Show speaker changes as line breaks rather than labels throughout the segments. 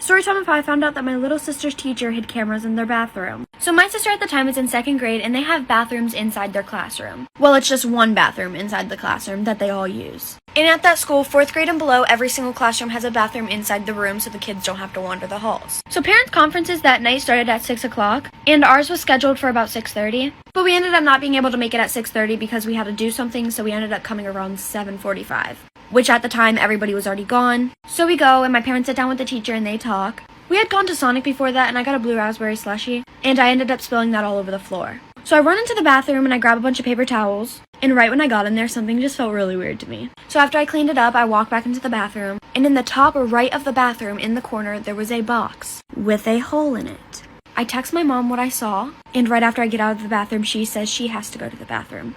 Storytime 5 found out that my little sister's teacher hid cameras in their bathroom. So my sister at the time was in 2nd grade and they have bathrooms inside their classroom. Well, it's just one bathroom inside the classroom that they all use. And at that school, 4th grade and below, every single classroom has a bathroom inside the room so the kids don't have to wander the halls. So parents' conferences that night started at 6 o'clock and ours was scheduled for about 6:30. But we ended up not being able to make it at 6:30 because we had to do something, so we ended up coming around 7:45. Which at the time, everybody was already gone. So we go, and my parents sit down with the teacher, and they talk. We had gone to Sonic before that, and I got a blue raspberry slushie, and I ended up spilling that all over the floor. So I run into the bathroom, and I grab a bunch of paper towels, and right when I got in there, something just felt really weird to me. So after I cleaned it up, I walked back into the bathroom, and in the top right of the bathroom, in the corner, there was a box with a hole in it. I text my mom what I saw, and right after I get out of the bathroom, she says she has to go to the bathroom.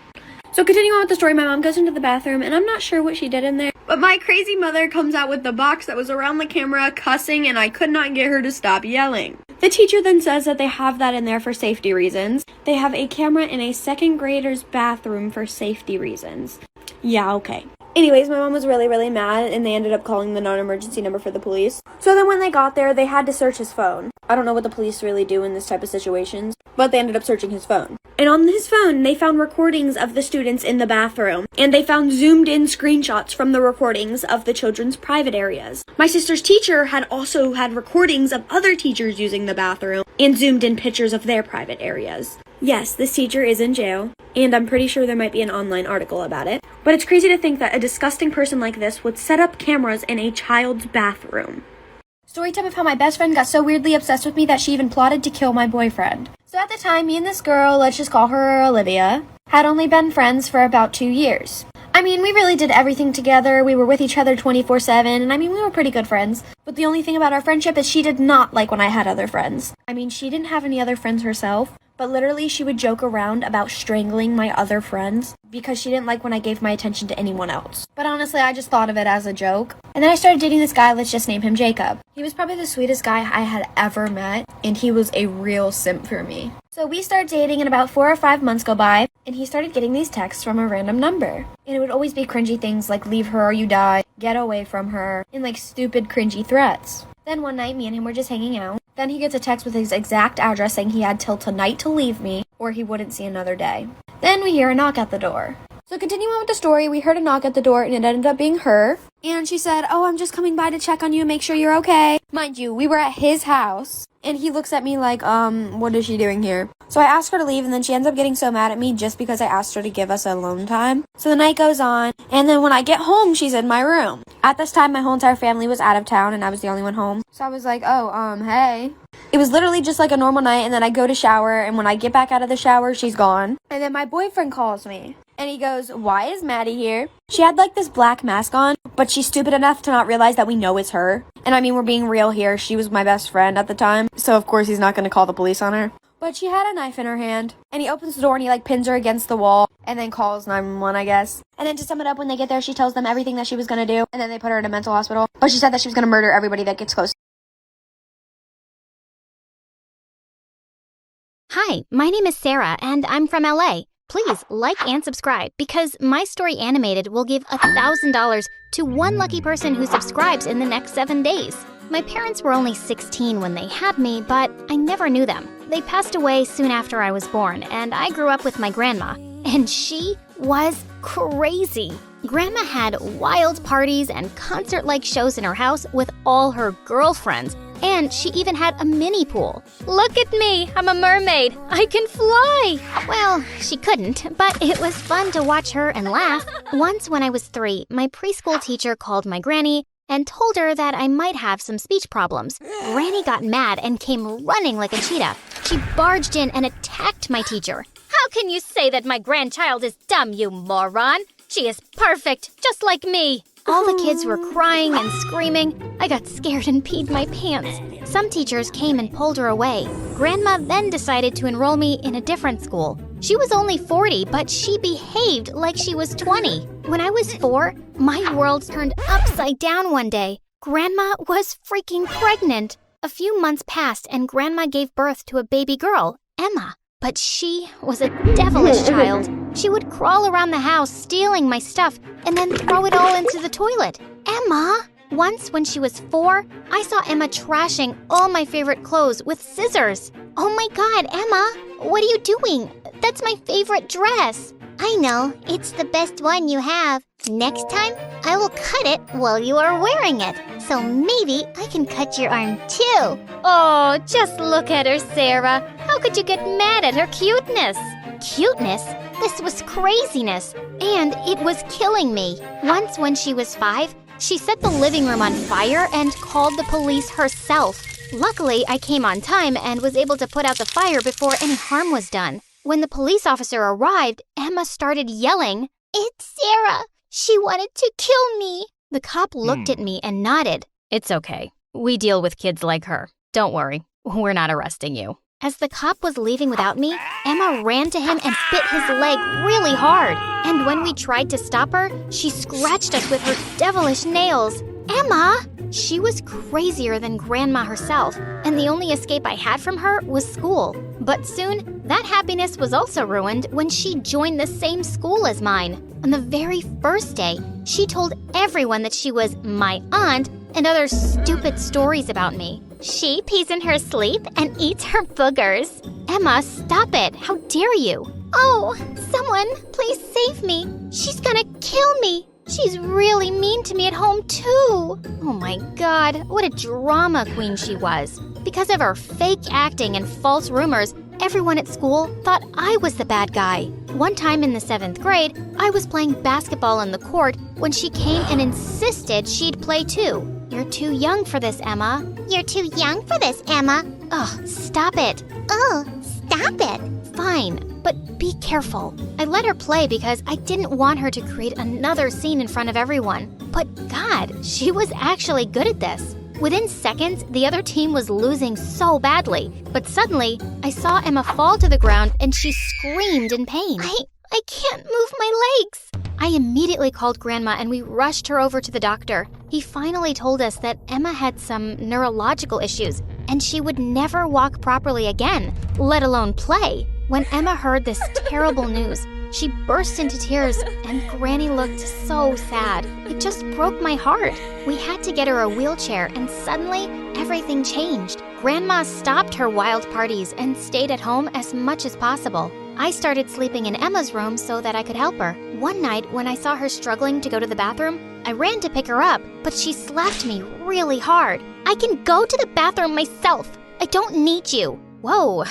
So continuing on with the story, my mom goes into the bathroom, and I'm not sure what she did in there, but my crazy mother comes out with the box that was around the camera, cussing, and I could not get her to stop yelling. The teacher then says that they have that in there for safety reasons. They have a camera in a 2nd grader's bathroom for safety reasons. Yeah, okay. Anyways, my mom was really mad, and they ended up calling the non-emergency number for the police. So then when they got there, they had to search his phone. I don't know what the police really do in this type of situations, but they ended up searching his phone. And on his phone, they found recordings of the students in the bathroom, and they found zoomed-in screenshots from the recordings of the children's private areas. My sister's teacher had also had recordings of other teachers using the bathroom, and zoomed-in pictures of their private areas. Yes, this teacher is in jail, and I'm pretty sure there might be an online article about it. But it's crazy to think that a disgusting person like this would set up cameras in a child's bathroom. Storytime of how my best friend got so weirdly obsessed with me that she even plotted to kill my boyfriend. So at the time, me and this girl, let's just call her Olivia, had only been friends for about 2 years. I mean, we really did everything together. We were with each other 24/7, and I mean, we were pretty good friends. But the only thing about our friendship is she did not like when I had other friends. I mean, she didn't have any other friends herself, but literally she would joke around about strangling my other friends because she didn't like when I gave my attention to anyone else. But honestly, I just thought of it as a joke. And then I started dating this guy, let's just name him Jacob. He was probably the sweetest guy I had ever met, and he was a real simp for me. So we started dating and about 4 or 5 months go by, and he started getting these texts from a random number. And it would always be cringy things like leave her or you die, get away from her, and like stupid cringy threats. Then one night, me and him were just hanging out. Then he gets a text with his exact address saying he had till tonight to leave me, or he wouldn't see another day. Then we hear a knock at the door. So continuing on with the story, we heard a knock at the door, and it ended up being her. And she said, "Oh, I'm just coming by to check on you and make sure you're okay." Mind you, we were at his house, and he looks at me like, what is she doing here? So I asked her to leave, and then she ends up getting so mad at me just because I asked her to give us alone time. So the night goes on, and then when I get home, she's in my room. At this time, my whole entire family was out of town, and I was the only one home. So I was like, hey. It was literally just like a normal night, and then I go to shower, and when I get back out of the shower, she's gone. And then my boyfriend calls me, and he goes, "Why is Maddie here?" She had like this black mask on, but she's stupid enough to not realize that we know it's her. And I mean, we're being real here. She was my best friend at the time, so of course he's not going to call the police on her. But she had a knife in her hand, and he opens the door and he like pins her against the wall, and then calls 911, I guess. And then to sum it up, when they get there, she tells them everything that she was going to do, and then they put her in a mental hospital. But she said that she was going to murder everybody that gets close.
Hi, my name is Sarah, and I'm from LA. Please like and subscribe because My Story Animated will give $1,000 to one lucky person who subscribes in the next 7 days. My parents were only 16 when they had me, but I never knew them. They passed away soon after I was born, and I grew up with my grandma, and she was crazy. Grandma had wild parties and concert-like shows in her house with all her girlfriends, and she even had a mini pool. Look at me, I'm a mermaid. I can fly. Well, she couldn't, but it was fun to watch her and laugh. Once when I was 3, my preschool teacher called my granny and told her that I might have some speech problems. Granny got mad and came running like a cheetah. She barged in and attacked my teacher. How can you say that my grandchild is dumb, you moron? She is perfect, just like me. All the kids were crying and screaming. I got scared and peed my pants. Some teachers came and pulled her away. Grandma then decided to enroll me in a different school. She was only 40, but she behaved like she was 20. When I was 4, my world turned upside down one day. Grandma was freaking pregnant. A few months passed and Grandma gave birth to a baby girl, Emma. But she was a devilish child. She would crawl around the house stealing my stuff and then throw it all into the toilet. Emma, Once, when she was 4, I saw Emma trashing all my favorite clothes with scissors. Oh my God, Emma, what are you doing? That's my favorite dress. I know, it's the best one you have. Next time, I will cut it while you are wearing it. So maybe I can cut your arm too. Oh, just look at her, Sarah. How could you get mad at her cuteness? Cuteness? This was craziness, and it was killing me. Once, when she was 5, she set the living room on fire and called the police herself. Luckily, I came on time and was able to put out the fire before any harm was done. When the police officer arrived, Emma started yelling, "It's Sarah! She wanted to kill me!" The cop looked at me and nodded. "It's okay. We deal with kids like her. Don't worry. We're not arresting you." As the cop was leaving without me, Emma ran to him and bit his leg really hard. And when we tried to stop her, she scratched us with her devilish nails. Emma! She was crazier than Grandma herself, and the only escape I had from her was school. But soon, that happiness was also ruined when she joined the same school as mine. On the very first day, she told everyone that she was my aunt and other stupid stories about me. She pees in her sleep and eats her boogers. Emma, stop it! How dare you? Oh, someone, please save me. She's gonna kill me. She's really mean to me at home, too. Oh my God, what a drama queen she was. Because of her fake acting and false rumors, everyone at school thought I was the bad guy. One time in the 7th grade, I was playing basketball on the court when she came and insisted she'd play too. You're too young for this, Emma. You're too young for this, Emma. Ugh, stop it. Oh, stop it. Fine, but be careful. I let her play because I didn't want her to create another scene in front of everyone. But God, she was actually good at this. Within seconds, the other team was losing so badly. But suddenly, I saw Emma fall to the ground and she screamed in pain. I can't move my legs. I immediately called Grandma and we rushed her over to the doctor. He finally told us that Emma had some neurological issues and she would never walk properly again, let alone play. When Emma heard this terrible news, she burst into tears and Granny looked so sad. It just broke my heart. We had to get her a wheelchair and suddenly everything changed. Grandma stopped her wild parties and stayed at home as much as possible. I started sleeping in Emma's room so that I could help her. One night, when I saw her struggling to go to the bathroom, I ran to pick her up, but she slapped me really hard. I can go to the bathroom myself. I don't need you. Whoa,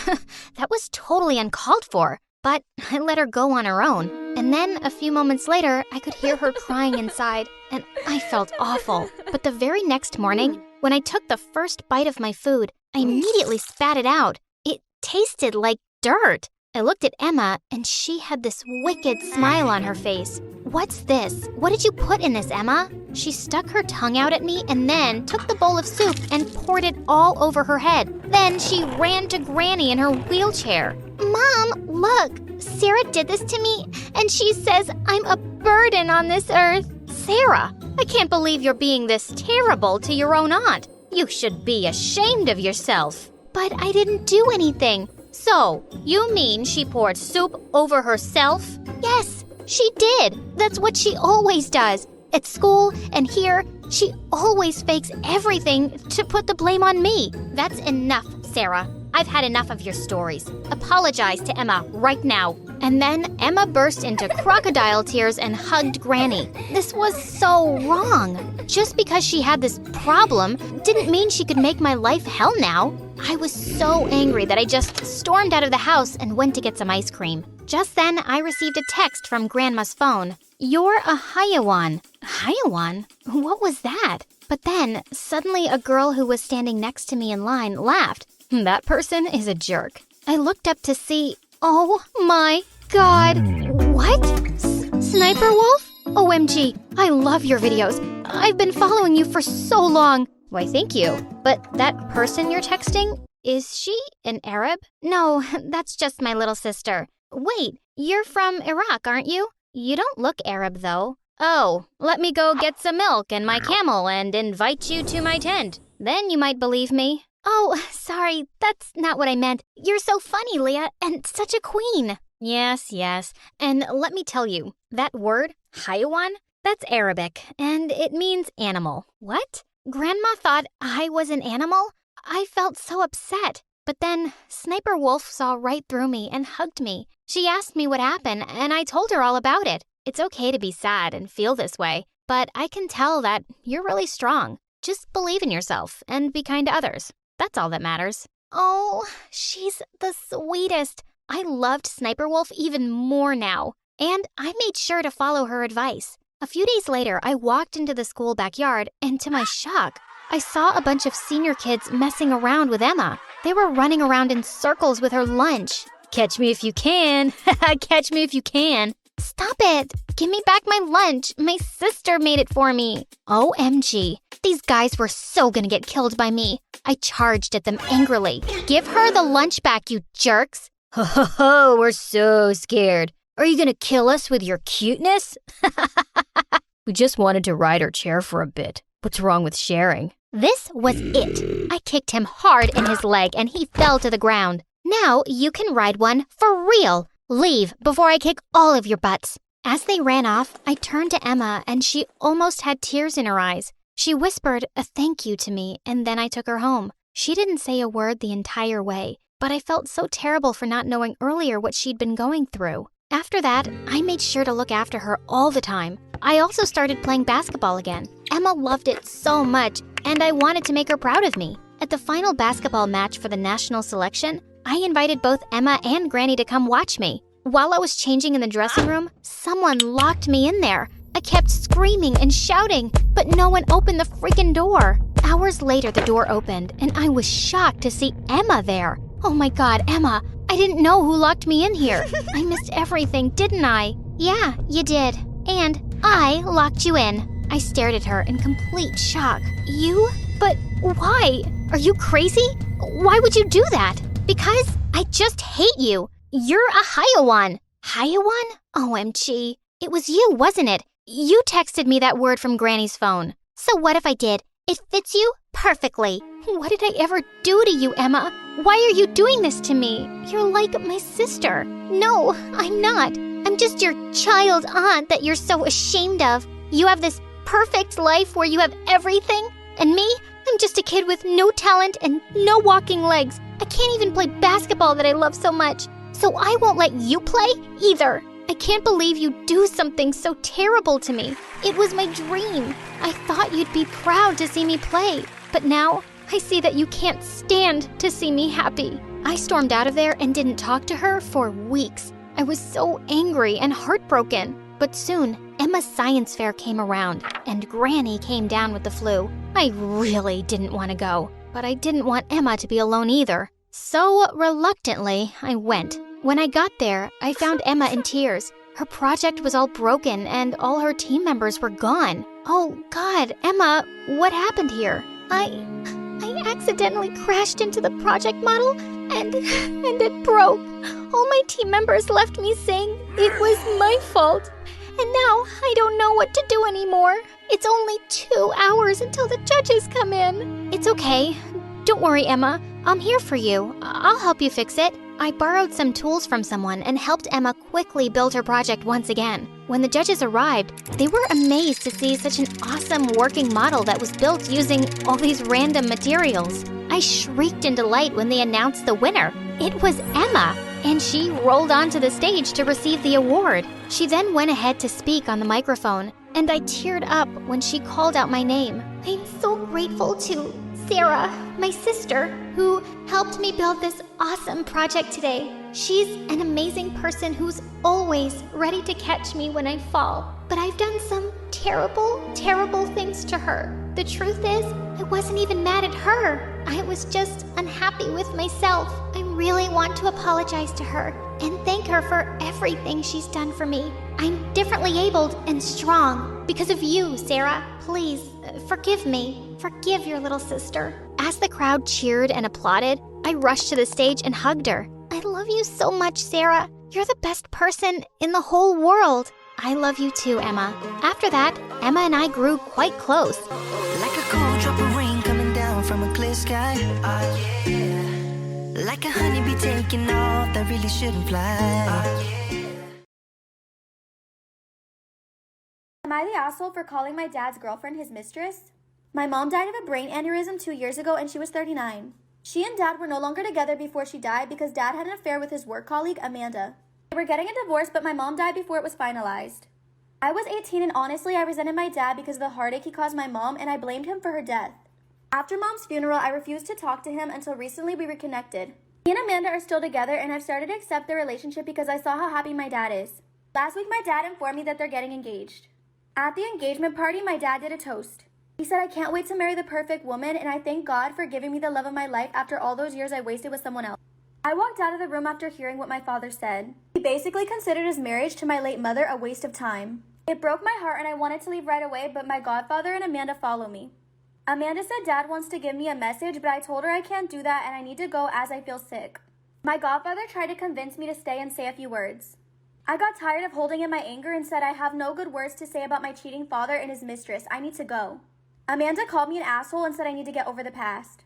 that was totally uncalled for. But I let her go on her own. And then a few moments later, I could hear her crying inside, and I felt awful. But the very next morning, when I took the first bite of my food, I immediately spat it out. It tasted like dirt. I looked at Emma, and she had this wicked smile on her face. What's this? What did you put in this, Emma? She stuck her tongue out at me and then took the bowl of soup and poured it all over her head. Then she ran to Granny in her wheelchair. Mom, look, Sarah did this to me, and she says I'm a burden on this earth. Sarah, I can't believe you're being this terrible to your own aunt. You should be ashamed of yourself. But I didn't do anything. So, you mean she poured soup over herself? Yes, she did. That's what she always does. At school and here, she always fakes everything to put the blame on me. That's enough, Sarah. I've had enough of your stories. Apologize to Emma right now. And then Emma burst into crocodile tears and hugged Granny. This was so wrong. Just because she had this problem didn't mean she could make my life hell now. I was so angry that I just stormed out of the house and went to get some ice cream. Just then, I received a text from Grandma's phone. You're a Hayawan. Hayawan? What was that? But then, suddenly a girl who was standing next to me in line laughed. That person is a jerk. I looked up to see... Oh my God! What? Sniper Wolf? OMG, I love your videos. I've been following you for so long. Why, thank you. But that person you're texting, is she an Arab? No, that's just my little sister. Wait, you're from Iraq, aren't you? You don't look Arab, though. Oh, let me go get some milk and my camel and invite you to my tent. Then you might believe me. Oh, sorry, that's not what I meant. You're so funny, Leah, and such a queen. Yes. And let me tell you, that word, Hayawan, That's Arabic, and it means animal. What? Grandma thought I was an animal? I felt so upset. But then Sniper Wolf saw right through me and hugged me. She asked me what happened, and I told her all about it. It's okay to be sad and feel this way, but I can tell that you're really strong. Just believe in yourself and be kind to others. That's all that matters. Oh, she's the sweetest. I loved Sniper Wolf even more now, and I made sure to follow her advice. A few days later, I walked into the school backyard, and to my shock, I saw a bunch of senior kids messing around with Emma. They were running around in circles with her lunch. Catch me if you can. Catch me if you can. Stop it. Give me back my lunch. My sister made it for me. OMG. These guys were so gonna get killed by me. I charged at them angrily. Give her the lunch back, you jerks. Ho ho ho, we're so scared. Are you gonna kill us with your cuteness? We just wanted to ride our chair for a bit. What's wrong with sharing? This was it. I kicked him hard in his leg and he fell to the ground. Now you can ride one for real. Leave before I kick all of your butts. As they ran off, I turned to Emma and she almost had tears in her eyes. She whispered a thank you to me and then I took her home. She didn't say a word the entire way, but I felt so terrible for not knowing earlier what she'd been going through. After that, I made sure to look after her all the time. I also started playing basketball again. Emma loved it so much, and I wanted to make her proud of me. At the final basketball match for the national selection, I invited both Emma and Granny to come watch me. While I was changing in the dressing room, someone locked me in there. I kept screaming and shouting, but no one opened the freaking door. Hours later, the door opened, and I was shocked to see Emma there. Oh my God, Emma, I didn't know who locked me in here. I missed everything, didn't I? Yeah, you did. And I locked you in. I stared at her in complete shock. You? But why? Are you crazy? Why would you do that? Because I just hate you. You're a Hiowan. Hiowan? OMG. It was you, wasn't it? You texted me that word from Granny's phone. So what if I did? It fits you perfectly. What did I ever do to you, Emma? Why are you doing this to me? You're like my sister. No, I'm not. I'm just your child aunt that you're so ashamed of. You have this perfect life where you have everything. And me, I'm just a kid with no talent and no walking legs. I can't even play basketball that I love so much. So I won't let you play either. I can't believe you'd do something so terrible to me. It was my dream. I thought you'd be proud to see me play. But now, I see that you can't stand to see me happy. I stormed out of there and didn't talk to her for weeks. I was so angry and heartbroken. But soon, Emma's science fair came around, and Granny came down with the flu. I really didn't want to go, but I didn't want Emma to be alone either. So, reluctantly, I went. When I got there, I found Emma in tears. Her project was all broken, and all her team members were gone. Oh, God, Emma, what happened here? I accidentally crashed into the project model, and it broke. All my team members left me saying it was my fault. And now I don't know what to do anymore. It's only 2 hours until the judges come in. It's okay. Don't worry, Emma. I'm here for you. I'll help you fix it. I borrowed some tools from someone and helped Emma quickly build her project once again. When the judges arrived, they were amazed to see such an awesome working model that was built using all these random materials. I shrieked in delight when they announced the winner. It was Emma, and she rolled onto the stage to receive the award. She then went ahead to speak on the microphone, and I teared up when she called out my name. I'm so grateful to Sarah, my sister, who helped me build this awesome project today. She's an amazing person who's always ready to catch me when I fall. But I've done some terrible, terrible things to her. The truth is, I wasn't even mad at her. I was just unhappy with myself. I really want to apologize to her and thank her for everything she's done for me. I'm differently abled and strong because of you, Sarah. Please, forgive me. Forgive your little sister. As the crowd cheered and applauded, I rushed to the stage and hugged her. I love you so much, Sarah. You're the best person in the whole world. I love you too, Emma. After that, Emma and I grew quite close.
Like a cold drop of rain coming down from a clear sky. Yeah. Like a honeybee taking off that really shouldn't fly.
I the asshole for calling my dad's girlfriend his mistress? My mom died of a brain aneurysm 2 years ago and she was 39. She and dad were no longer together before she died because dad had an affair with his work colleague, Amanda. They were getting a divorce, but my mom died before it was finalized. I was 18 and honestly I resented my dad because of the heartache he caused my mom and I blamed him for her death. After mom's funeral, I refused to talk to him until recently we reconnected. He and Amanda are still together and I've started to accept their relationship because I saw how happy my dad is. Last week my dad informed me that they're getting engaged. At the engagement party, my dad did a toast. He said, "I can't wait to marry the perfect woman and I thank God for giving me the love of my life after all those years I wasted with someone else." I walked out of the room after hearing what my father said. He basically considered his marriage to my late mother a waste of time. It broke my heart and I wanted to leave right away, but my godfather and Amanda follow me. Amanda said dad wants to give me a message, but I told her I can't do that and I need to go as I feel sick. My godfather tried to convince me to stay and say a few words. I got tired of holding in my anger and said I have no good words to say about my cheating father and his mistress. I need to go. Amanda called me an asshole and said I need to get over the past.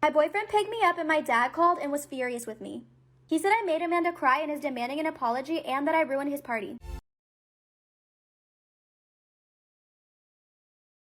My boyfriend picked me up and my dad called and was furious with me. He said I made Amanda cry and is demanding an apology and that I ruined his party.